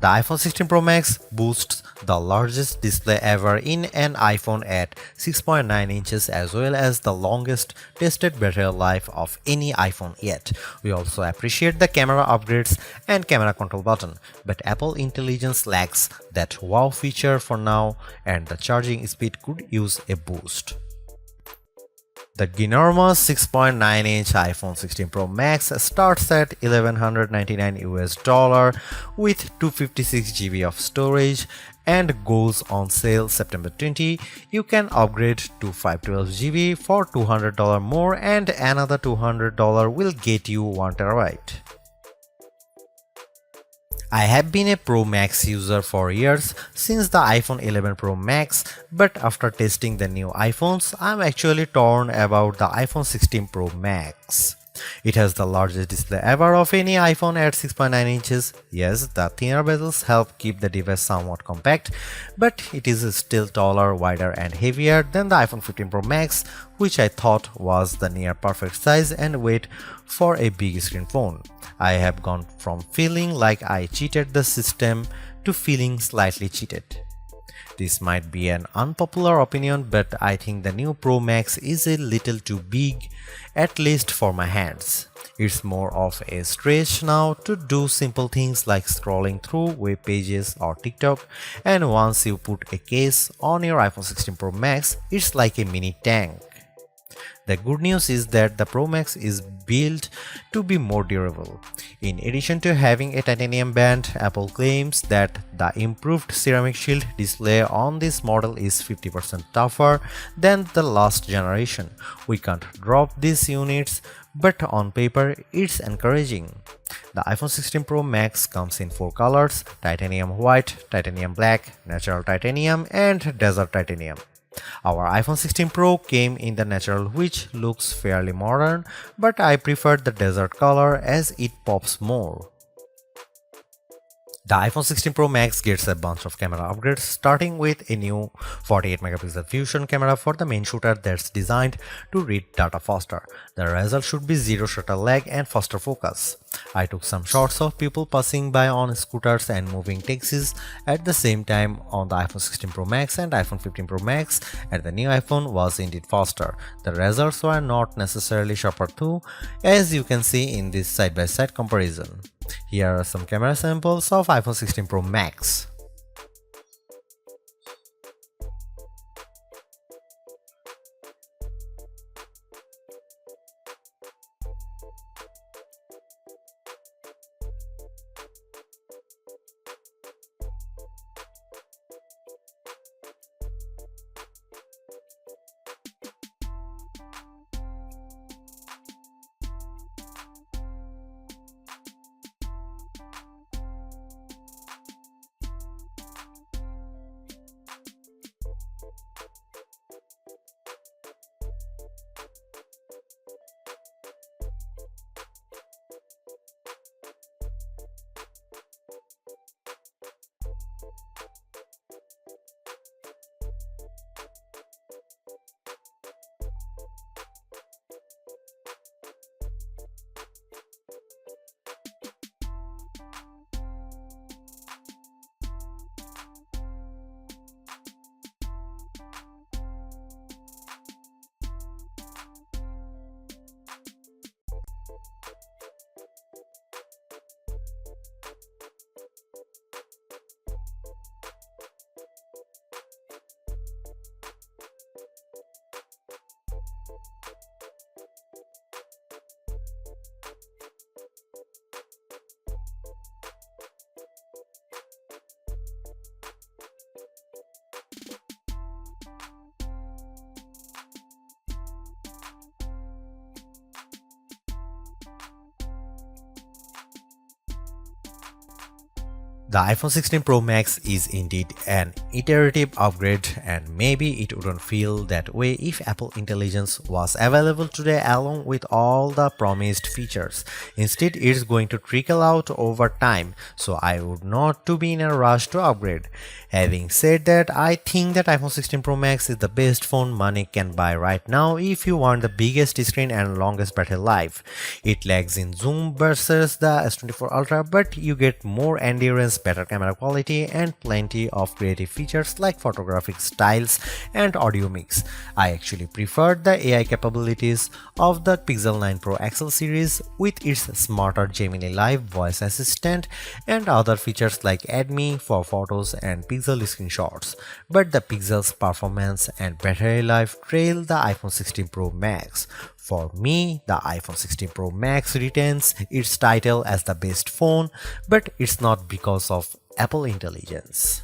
The iPhone 16 Pro Max boasts the largest display ever in an iPhone at 6.9 inches as well as the longest tested battery life of any iPhone yet. We also appreciate the camera upgrades and camera control button, but Apple Intelligence lacks that wow feature for now and the charging speed could use a boost. The ginormous 6.9-inch iPhone 16 Pro Max starts at $1,199 US with 256 GB of storage and goes on sale September 20. You can upgrade to 512 GB for $200 more and another $200 will get you 1 terabyte. I have been a Pro Max user for years since the iPhone 11 Pro Max, but after testing the new iPhones, I'm actually torn about the iPhone 16 Pro Max. It has the largest display ever of any iPhone at 6.9 inches. Yes, the thinner bezels help keep the device somewhat compact, but it is still taller, wider and heavier than the iPhone 15 Pro Max, which I thought was the near perfect size and weight for a big screen phone. I have gone from feeling like I cheated the system to feeling slightly cheated. This might be an unpopular opinion, but I think the new Pro Max is a little too big, at least for my hands. It's more of a stretch now to do simple things like scrolling through web pages or TikTok, and once you put a case on your iPhone 16 Pro Max, it's like a mini tank. The good news is that the Pro Max is built to be more durable. In addition to having a titanium band, Apple claims that the improved ceramic shield display on this model is 50% tougher than the last generation. We can't drop these units, but on paper it's encouraging. The iPhone 16 Pro Max comes in 4 colors: titanium white, titanium black, natural titanium and desert titanium. Our iPhone 16 Pro came in the natural, which looks fairly modern, but I prefer the desert color as it pops more. The iPhone 16 Pro Max gets a bunch of camera upgrades, starting with a new 48-megapixel fusion camera for the main shooter that's designed to read data faster. The result should be zero shutter lag and faster focus. I took some shots of people passing by on scooters and moving taxis at the same time on the iPhone 16 Pro Max and iPhone 15 Pro Max, and the new iPhone was indeed faster. The results were not necessarily sharper too, as you can see in this side-by-side comparison. Here are some camera samples of iPhone 16 Pro Max. The iPhone 16 Pro Max is indeed an iterative upgrade, and maybe it wouldn't feel that way if Apple Intelligence was available today along with all the promised features. Instead, it's going to trickle out over time, so I would not to be in a rush to upgrade. Having said that, I think that iPhone 16 Pro Max is the best phone money can buy right now if you want the biggest screen and longest battery life. It lags in zoom versus the S24 Ultra, but you get more endurance better camera quality and plenty of creative features like photographic styles and audio mix. I actually preferred the AI capabilities of the Pixel 9 Pro XL series with its smarter Gemini Live voice assistant and other features like Add Me for photos and Pixel screenshots. But the Pixel's performance and battery life trail the iPhone 16 Pro Max. For me, the iPhone 16 Pro Max retains its title as the best phone, but it's not because of Apple intelligence.